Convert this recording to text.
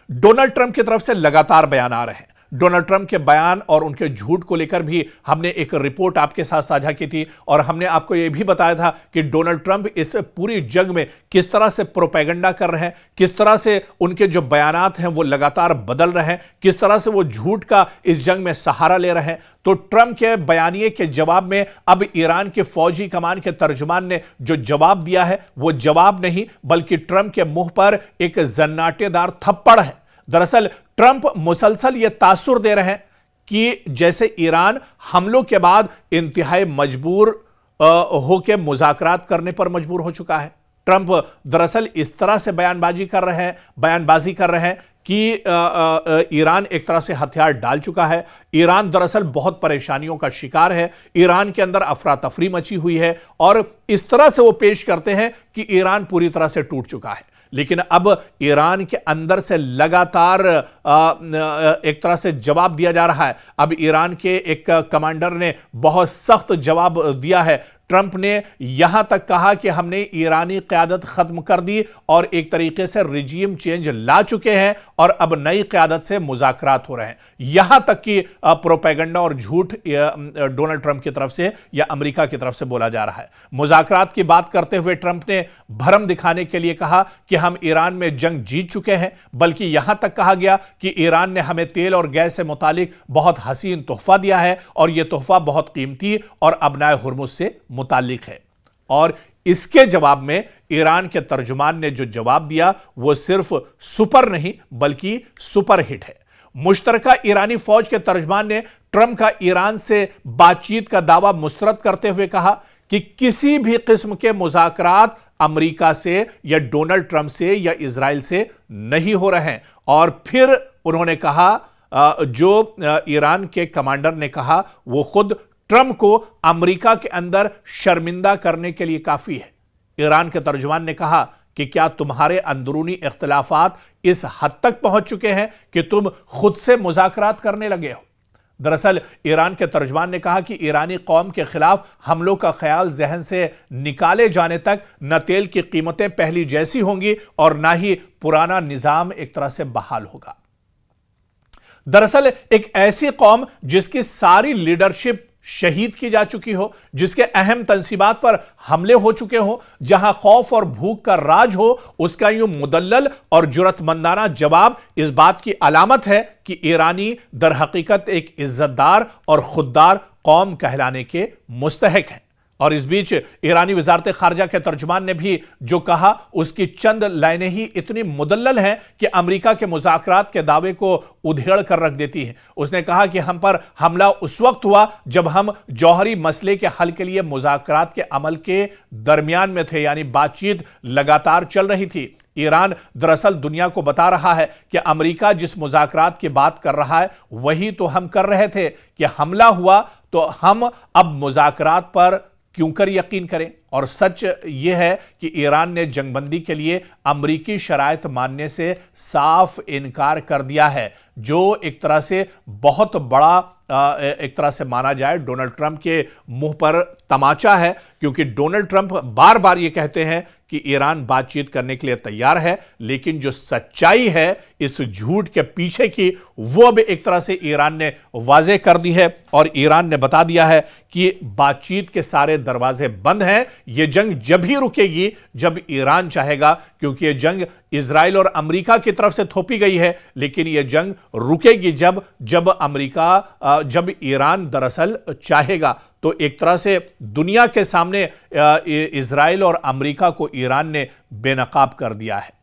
Donald Trump की तरफ से लगातार बयान आ रहे हैं। डोनाल्ड ट्रंप के बयान और उनके झूठ को लेकर भी हमने एक रिपोर्ट आपके साथ साझा की थी और हमने आपको यह भी बताया था कि डोनाल्ड ट्रंप इस पूरी जंग में किस तरह से प्रोपेगेंडा कर रहे हैं, किस तरह से उनके जो बयानात हैं वो लगातार बदल रहे हैं, किस तरह से वो झूठ का इस जंग में सहारा ले रहे हैं। तो ट्रंप के बयानिए के जवाब में अब ईरान के फौजी कमान के तर्जुमान ने जो जवाब दिया है वो जवाब नहीं बल्कि ट्रंप के मुंह पर एक जन्नाटेदार थप्पड़ है। दरअसल ट्रंप मुसलसल यह तासुर दे रहे हैं कि जैसे ईरान हमलों के बाद इंतहाई मजबूर होकर मुज़ाकरात करने पर मजबूर हो चुका है। ट्रंप दरअसल इस तरह से बयानबाजी कर रहे हैं कि ईरान एक तरह से हथियार डाल चुका है। ईरान दरअसल बहुत परेशानियों का शिकार है। ईरान के अंदर अफरा तफरी मची हुई है और इस तरह से वो पेश करते हैं कि ईरान पूरी तरह से टूट चुका है। लेकिन अब ईरान के अंदर से लगातार एक तरह से जवाब दिया जा रहा है। अब ईरान के एक कमांडर ने बहुत सख्त जवाब दिया है। ट्रंप ने यहां तक कहा कि हमने ईरानी क़यादत खत्म कर दी और एक तरीके से रिजीम चेंज ला चुके हैं और अब नई क़यादत से मुज़ाकरात हो रहे हैं। यहां तक कि प्रोपेगेंडा और झूठ डोनाल्ड ट्रंप की तरफ से या अमेरिका की तरफ से बोला जा रहा है। मुज़ाकरात की बात करते हुए ट्रंप ने भरम दिखाने के लिए कहा कि हम ईरान में जंग जीत चुके हैं, बल्कि यहां तक कहा गया कि ईरान ने हमें तेल और गैस से मुतालिक बहुत हसीन तोहफा दिया है और यह तोहफा बहुत कीमती और अबनाए हुर्मुज़ से मुतालिक है। और इसके जवाब में ईरान के तर्जुमान ने जो जवाब दिया वो सिर्फ सुपर नहीं बल्कि सुपर हिट है। मुश्तरका ईरानी फौज के तर्जुमान ने ट्रंप का ईरान से बातचीत का दावा मुस्तरद करते हुए कहा कि किसी भी किस्म के मुज़ाकरात अमेरिका से या डोनाल्ड ट्रंप से या इजराइल से नहीं हो रहे हैं। और फिर उन्होंने कहा, जो ईरान के कमांडर ने कहा वो खुद ट्रंप को अमेरिका के अंदर शर्मिंदा करने के लिए काफी है। ईरान के तर्जुमान ने कहा कि क्या तुम्हारे अंदरूनी इख्तिलाफात इस हद तक पहुंच चुके हैं कि तुम खुद से मुज़ाकरात करने लगे हो। दरअसल ईरान के तर्जुमान ने कहा कि ईरानी कौम के खिलाफ हमलों का ख्याल जहन से निकाले जाने तक न तेल की कीमतें पहली जैसी होंगी और ना ही पुराना निजाम एक तरह से बहाल होगा। दरअसल एक ऐसी कौम जिसकी सारी लीडरशिप शहीद की जा चुकी हो, जिसके अहम तंसीबात पर हमले हो चुके हो, जहां खौफ और भूख का राज हो, उसका यूं मुदल्लल और जुरतमंदाना जवाब इस बात की अलामत है कि ईरानी दर हकीकत एक इज्जतदार और खुददार कौम कहलाने के मुस्तहिक है। और इस बीच ईरानी वजारत खारजा के तर्जुमान ने भी जो कहा उसकी चंद लाइनें ही इतनी मुदल्लल हैं कि अमेरिका के मुज़ाकरात के दावे को उधेड़ कर रख देती हैं। उसने कहा कि हम पर हमला उस वक्त हुआ जब हम जौहरी मसले के हल के लिए मुज़ाकरात के अमल के दरमियान में थे, यानी बातचीत लगातार चल रही थी। ईरान दरअसल दुनिया को बता रहा है कि अमेरिका जिस मुज़ाकरात की बात कर रहा है वही तो हम कर रहे थे कि हमला हुआ तो हम अब मुज़ाकरात पर क्यों कर यकीन करें। और सच यह है कि ईरान ने जंगबंदी के लिए अमरीकी शराइत मानने से साफ इनकार कर दिया है, जो एक तरह से बहुत बड़ा एक तरह से माना जाए डोनाल्ड ट्रंप के मुंह पर तमाचा है, क्योंकि डोनाल्ड ट्रंप बार बार यह कहते हैं कि ईरान बातचीत करने के लिए तैयार है, लेकिन जो सच्चाई है इस झूठ के पीछे की वो अब एक तरह से ईरान ने वाज़ेह कर दी है और ईरान ने बता दिया है कि बातचीत के सारे दरवाजे बंद हैं। यह जंग जब ही रुकेगी जब ईरान चाहेगा, क्योंकि यह जंग इजराइल और अमेरिका की तरफ से थोपी गई है, लेकिन यह जंग रुकेगी जब ईरान दरअसल चाहेगा। तो एक तरह से दुनिया के सामने इजराइल और अमेरिका को ईरान ने बेनकाब कर दिया है।